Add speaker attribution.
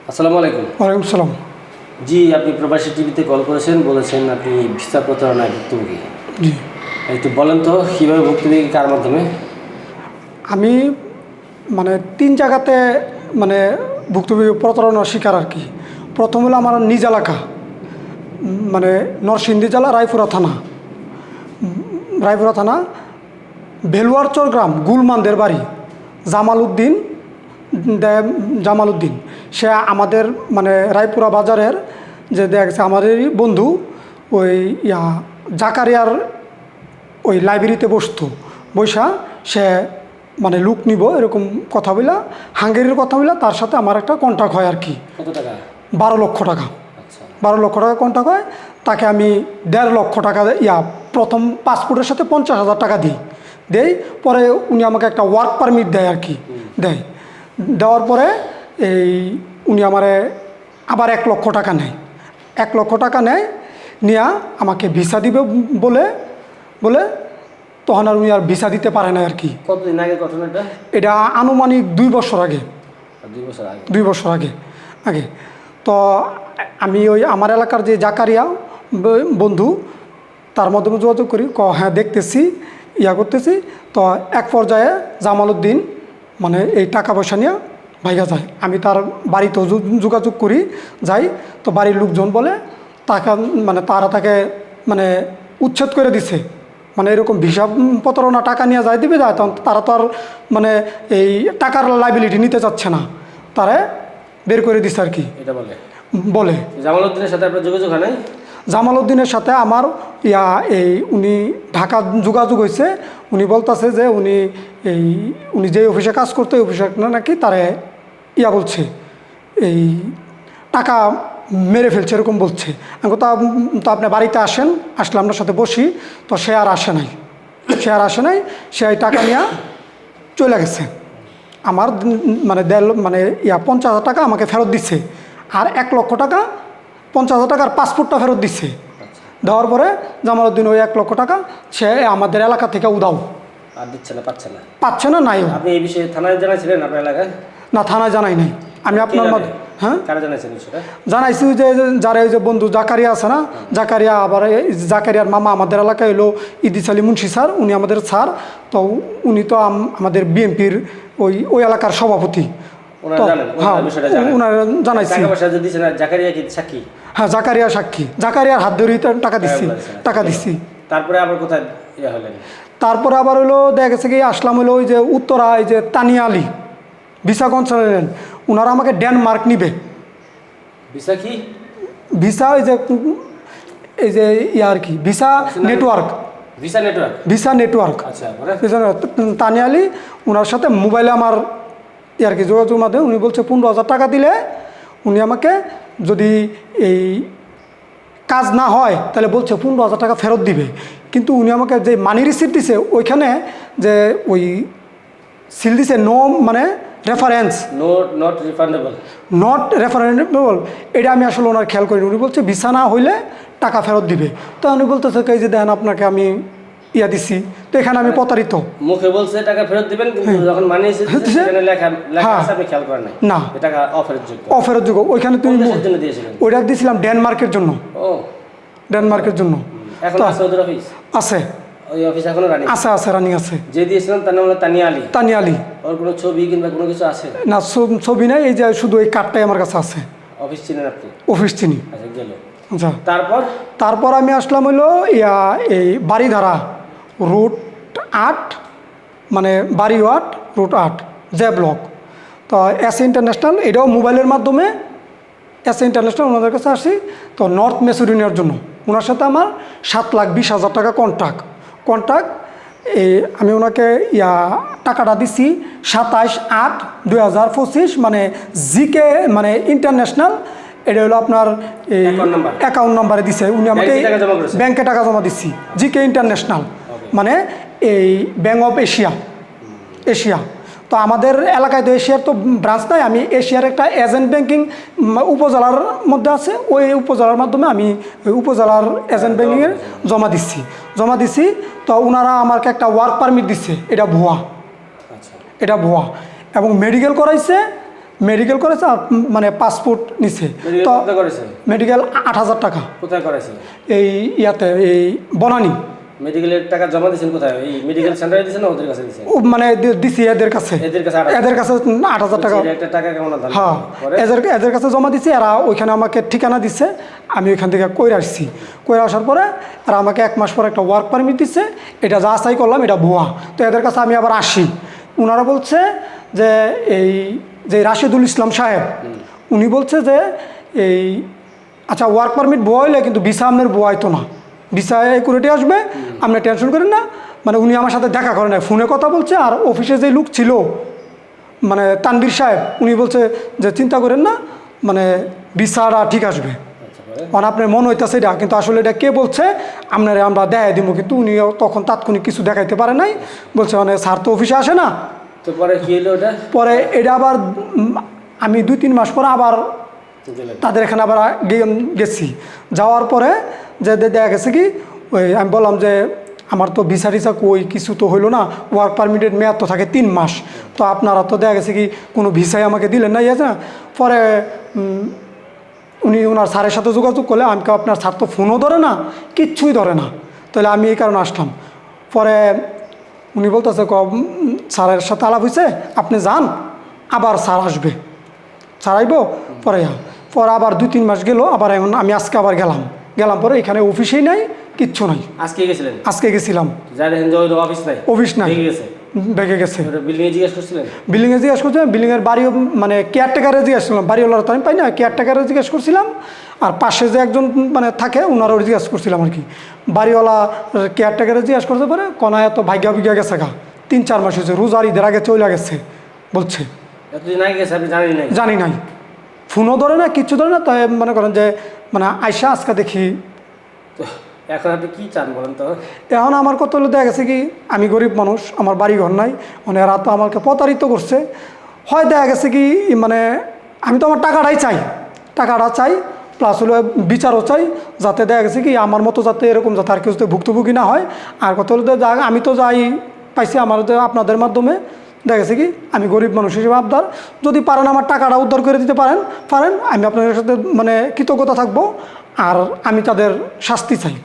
Speaker 1: আসসালামু আলাইকুম।
Speaker 2: ওয়ালাইকুম সালাম।
Speaker 1: জি, আপনি প্রবাসী টিভিতে কল করেছেন, বলেছেন আপনি ভিসা প্রতারণায় ভুক্তভোগী।
Speaker 2: জি,
Speaker 1: একটু বলেন তো কীভাবে ভুক্তভোগী, কার মাধ্যমে?
Speaker 2: আমি মানে 3 জায়গাতে মানে ভুক্তভোগী প্রতারণার শিকার আর কি। প্রথম হলো আমার নিজ এলাকা, মানে নরসিংদী জেলা রায়পুরা থানা বেলুয়ারচর গ্রাম গুলমানদের বাড়ি জামাল উদ্দিন। সে আমাদের মানে রায়পুরা বাজারের যে দেখা গেছে আমাদেরই বন্ধু, ওই জাকারিয়ার ওই লাইব্রেরিতে বসা সে মানে লুক নিব এরকম কথা বলা, হাঙ্গেরির কথা বলা, তার সাথে আমার একটা কন্ট্যাক্ট হয় আর কি।
Speaker 1: কত টাকা?
Speaker 2: 12 লক্ষ টাকা।
Speaker 1: আচ্ছা।
Speaker 2: 12 লক্ষ টাকা কন্ট্যাক্ট হয়। তাকে আমি 1.5 লক্ষ টাকা প্রথম পাসপোর্টের সাথে 50,000 টাকা দেই। পরে উনি আমাকে একটা ওয়ার্ক পারমিট দেয় আর কি, দেওয়ার পরে উনি আমারে আবার 1 লক্ষ টাকা নেয়। 1 লক্ষ টাকা নেয়, নিয়ে আমাকে ভিসা দিবে বলে তখন আর উনি আর ভিসা দিতে পারে না আর কি।
Speaker 1: কতদিন আগে ঘটনাটা?
Speaker 2: এটা আনুমানিক 2 বছর আগে।
Speaker 1: 2 বছর আগে? 2
Speaker 2: বছর আগে। তো আমি ওই আমার এলাকার যে জাকারিয়া বন্ধু, তার মাধ্যমে যোগাযোগ করি, হ্যাঁ দেখতেছি, করতেছি। তো এক পর্যায়ে জামাল উদ্দিন মানে এই টাকা পয়সা নিয়ে ভাইগা যায়। আমি তার বাড়িতেও যোগাযোগ করি, যাই। তো বাড়ির লোকজন বলে টাকা মানে তাকে মানে উচ্ছেদ করে দিছে, মানে এরকম ভিসা প্রতারণা টাকা নিয়ে দিবে তখন তারা তো আর মানে এই টাকার লাইবিলিটি নিতে চাচ্ছে না, তারা বের করে দিছে আর কি।
Speaker 1: এটা বলে জামাল উদ্দিনের সাথে আপনার যোগাযোগ হয় নাই?
Speaker 2: জামাল উদ্দিনের সাথে আমার উনি ঢাকা যোগাযোগ হয়েছে। উনি বলতেছে যে উনি যে অফিসে কাজ করতে, ওই অফিসে নাকি তারে বলছে এই টাকা মেরে ফেলছে এরকম বলছে। আমি তো আপনি বাড়িতে আসলে আপনার সাথে বসি। তো সে আর আসে নাই। সে এই টাকা নিয়ে চলে গেছে। আমার মানে 50,000 টাকা আমাকে ফেরত দিচ্ছে, আর 1 লক্ষ টাকা 50,000 টাকার পাসপোর্টটা ফেরত দিচ্ছে। দেওয়ার পরে জামাল উদ্দিন ওই 1 লক্ষ টাকা সে আমাদের এলাকা থেকে উদাও।
Speaker 1: আর দিচ্ছে না,
Speaker 2: পাচ্ছে না। নাই।
Speaker 1: আপনি এই বিষয়ে থানায় জানাইছিলেন আপনার এলাকায়?
Speaker 2: না, থানায় জানাই নাই আমি। আপনার হ্যাঁ
Speaker 1: কারা জানাইছেন বিষয়টা?
Speaker 2: জানাইছি যে যারা ওই যে বন্ধু জাকারিয়া আছে না, জাকারিয়া, আবার জাকারিয়ার মামা আমাদের এলাকায় হলো ইদিস আলী মুন্সি স্যার, উনি আমাদের স্যার। তো উনি তো আমাদের বিএনপির ওই এলাকার সভাপতি। হ্যাঁ, ওনারা জানাইছি।
Speaker 1: সাক্ষী? হ্যাঁ,
Speaker 2: জাকারিয়া সাক্ষী। জাকারিয়ার হাত ধরেই টাকা দিচ্ছি।
Speaker 1: তারপরে আবার কোথায় হলেন?
Speaker 2: তারপরে আবার হলো দেখা গেছে কি আসলাম হলো ওই যে উত্তরা, এই যে তানিয়া আলী ভিসা কনসালটেন্ট, ওনারা আমাকে ডেনমার্ক নিবে।
Speaker 1: ভিসা কি?
Speaker 2: ভিসা এই যে আর কি ভিসা নেটওয়ার্ক। Visa network.
Speaker 1: আচ্ছা।
Speaker 2: তানিয়া আলী, ওনার সাথে মোবাইলে আমার আর কি যোগাযোগ মাধ্যমে উনি বলছে 15,000 টাকা দিলে উনি আমাকে, যদি এই কাজ না হয় তাহলে বলছে 15,000 টাকা ফেরত দিবে। কিন্তু উনি আমাকে যে মানি রিসিপ্ট দিছে ওইখানে যে ওই সিল দিছে নো মানে রেফারেন্স, নট রেফারেন্ডেবল। এটা আমি আসলে ওনার খেয়াল করিনি। উনি বলছে ভিসা না হইলে টাকা ফেরত দিবে। তো উনি বলতেছে এই যে দেখেন আপনাকে আমি দিছি। তো এখানে আমি প্রতারিত।
Speaker 1: মুখে বলছে টাকা ফেরত দিবেন, কিন্তু যখন মানি সেখানে লেখা আছে আপনি খেয়াল করেন নাই?
Speaker 2: না,
Speaker 1: টাকা অফেরত যোগ্য।
Speaker 2: ওইখানে তুমি ওইটা দিয়েছিলাম ডেনমার্কের জন্য।
Speaker 1: ও,
Speaker 2: ডেনমার্কের জন্য।
Speaker 1: এখন আছে ওদের অফিস?
Speaker 2: আছে।
Speaker 1: ওই অফিস এখনো রানিং
Speaker 2: আছে রানিং আছে।
Speaker 1: যে দিয়েছিলাম তার নাম হলো তানিয়া আলী। ওর কোনো ছবি কিংবা কোনো কিছু আছে
Speaker 2: না? ছবি নাই, এই যে শুধু এই কার্ডটাই আমার কাছে আছে।
Speaker 1: অফিস চিনেন আপনি?
Speaker 2: অফিস চিনি।
Speaker 1: আচ্ছা, গেল।
Speaker 2: আচ্ছা,
Speaker 1: তারপর
Speaker 2: আমি আসলাম হইলো এই বাড়িধারা রুট 8, মানে বাড়িওয়াট রুট 8 জে ব্লক। তো এস ইন্টারন্যাশনাল, এটাও মোবাইলের মাধ্যমে এস ইন্টারন্যাশনাল ওনাদের কাছে আসি। তো নর্থ মেসিডোনিয়ার জন্য ওনার সাথে আমার 7,20,000 টাকা কন্ট্রাক্ট। আমি ওনাকে টাকাটা দিচ্ছি 27/8/2025, মানে জিকে মানে ইন্টারন্যাশনাল। এটা হলো আপনার অ্যাকাউন্ট নাম্বারে দিছে। উনি আমাকে ব্যাংকে টাকা জমা দিচ্ছি, জিকে ইন্টারন্যাশনাল, মানে এই ব্যাংক অফ এশিয়া। তো আমাদের এলাকায় তো এশিয়ার তো ব্রাঞ্চ নাই। আমি এশিয়ার একটা এজেন্ট ব্যাংকিং উপজেলার মধ্যে আছে, ওই উপজেলার মাধ্যমে আমি ওই উপজেলার এজেন্ট ব্যাংকিংয়ে জমা দিছি। তো ওনারা আমাকে একটা ওয়ার্ক পারমিট দিচ্ছে, এটা ভুয়া। এবং মেডিকেল করাইছে। মেডিকেল করেছে আর মানে পাসপোর্ট নিছে।
Speaker 1: মেডিকেল
Speaker 2: তো
Speaker 1: কোথায় করেছে?
Speaker 2: মেডিকেল 8,000 টাকা
Speaker 1: কোথায় করেছে?
Speaker 2: এই ইয়াতে এই বনানী।
Speaker 1: মেডিকেলের টাকা জমা দিয়েছেন কোথায়? এই মেডিকেল সেন্টারে দিয়েছেন না ওদের কাছে দিয়েছেন?
Speaker 2: ও মানে দিছি এদের কাছে,
Speaker 1: এদের কাছে
Speaker 2: এদের কাছে 8,000 টাকা।
Speaker 1: একটা টাকা কেমন দাম?
Speaker 2: হ্যাঁ, এদের কাছে জমা দিছি। এরা ওইখানে আমাকে ঠিকানা দিচ্ছে, আমি ওইখান থেকে কইরা আসছি। কইরা আসার পরে আর আমাকে 1 মাস পর একটা ওয়ার্ক পারমিট দিচ্ছে। এটা যা আশাই করলাম এটা ভুয়া। তো এদের কাছে আমি আবার আসি, ওনারা বলছে যে এই যে রাশেদুল ইসলাম সাহেব উনি বলছে যে এই আচ্ছা ওয়ার্ক পারমিট ভুয়া হইলে কিন্তু ভিসা আপনার ভুয়া হইতো না, ভিসা একুরেটি আসবে, আপনি টেনশন করেন না। মানে উনি আমার সাথে দেখা করেন, ফোনে কথা বলছে। আর অফিসে যে লোক ছিল মানে তানভীর সাহেব, উনি বলছে যে চিন্তা করেন না, মানে ভিসাটা ঠিক আসবে। কারণ আপনার মনে হইতেছে এটা, কিন্তু আসলে এটা কে বলছে আপনারা আমরা দেখাই দিব। কিন্তু উনি তখন তাৎক্ষণিক কিছু দেখাইতে পারে নাই, বলছে মানে স্যার তো অফিসে আসে না।
Speaker 1: তো পরে কি হলো ওটা?
Speaker 2: পরে এটা আবার আমি 2-3 মাস পরে আবার তাদের এখানে আবার গেছি। যাওয়ার পরে যে দেখা গেছে কি ওই আমি বললাম যে আমার তো ভিসা টিসা কই কিছু তো হইলো না, ওয়ার্ক পারমিটের মেয়াদ তো থাকে 3 মাস, তো আপনারা তো দেখা গেছে কি কোনো ভিসাই আমাকে দিলেন না, ইয়ে না। পরে উনি ওনার স্যারের সাথে যোগাযোগ করলে, আমি আপনার স্যার তো ফোনও ধরে না, কিচ্ছুই ধরে না। তাহলে আমি এই কারণে আসলাম। পরে উনি বলতেছে স্যারের সাথে আলাপ হয়েছে, আপনি যান, আবার স্যার আসবে, স্যার আইব। পরে আবার 2-3 মাস গেল, আবার এখন আমি আজকে আবার গেলাম পরে এখানে অফিসেই নাই, কিচ্ছু নাই।
Speaker 1: আজকে গেছিলেন?
Speaker 2: আজকে গেছিলাম,
Speaker 1: অফিস নাই,
Speaker 2: অফিস নাই, ভেঙে গেছে।
Speaker 1: বিল্ডিং এ জিজ্ঞেস করছিলেন?
Speaker 2: বিল্ডিংয়ে জিজ্ঞেস করছিলাম, বিল্ডিংয়ের বাড়িও মানে কেয়ারটেকারে জিজ্ঞেস করলাম, বাড়িওয়ালার তো আমি পাই না, কেয়ারটেকারে জিজ্ঞেস করছিলাম। আর পাশে যে একজন মানে থাকে ওনারও জিজ্ঞেস করছিলাম আর কি। বাড়িওয়ালা কেয়ারটেকারে জিজ্ঞেস করতে পারে কনায় তো ভাগ্য বিজ্ঞা গেছে গা, 3-4 মাস হয়েছে, রোজার ঈদের আগে চলে গেছে বলছে।
Speaker 1: এতদিন আগে গেছে, আপনি জানেন নাই?
Speaker 2: জানি নাই, ফোনও ধরে না, কিচ্ছু ধরে না। তাই মনে করেন যে মানে আইসা আজকে দেখি।
Speaker 1: তো এখন আপনি কি চান বলেন তো?
Speaker 2: এখন আমার কত হলো, দেখা গেছে কি আমি গরিব মানুষ, আমার বাড়ি ঘর নাই, মানে এরা তো আমাকে প্রতারিত করছে। হয় দেখা গেছে কি মানে আমি তো আমার টাকাটা চাই, প্লাস হলো বিচারও চাই, যাতে দেখা গেছে কি আমার মতো যাতে এরকম যাতে আর কেউ যাতে ভুক্তভোগী না হয়। আর কত হলো আমি তো যাই পাইছি আমার আপনাদের মাধ্যমে, দেখা গেছে কি আমি গরিব মানুষ হিসেবে আবদার, যদি পারেন আমার টাকাটা উদ্ধার করে দিতে পারেন, আমি আপনাদের সাথে মানে কৃতজ্ঞতা থাকবো। আর আমি তাদের শাস্তি চাই।